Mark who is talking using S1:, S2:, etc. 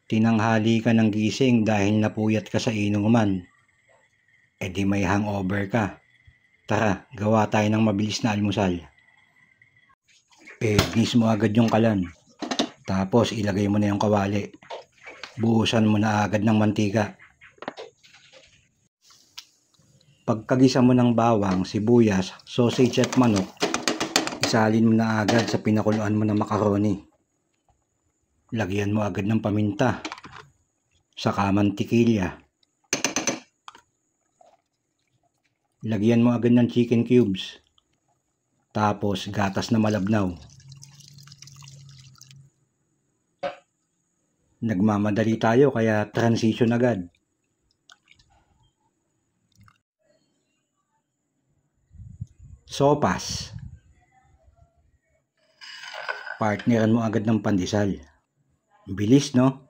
S1: Tinanghali ka ng gising dahil napuyat ka sa inuman. E di may hangover ka. Tara, gawa tayo ng mabilis na almusal. Ignis mo agad yung kalan. Tapos ilagay mo na yung kawali. Buhusan mo na agad ng mantika. Pagkagisa mo ng bawang, sibuyas, sausage at manok, isalin mo na agad sa pinakuluan mo na macaroni. Lagyan mo agad ng paminta, saka mantikilya. Lagyan mo agad ng chicken cubes. Tapos gatas na malabnaw. Nagmamadali tayo kaya transition agad. Sopas. Partneran mo agad ng pandesal. Bilis, no?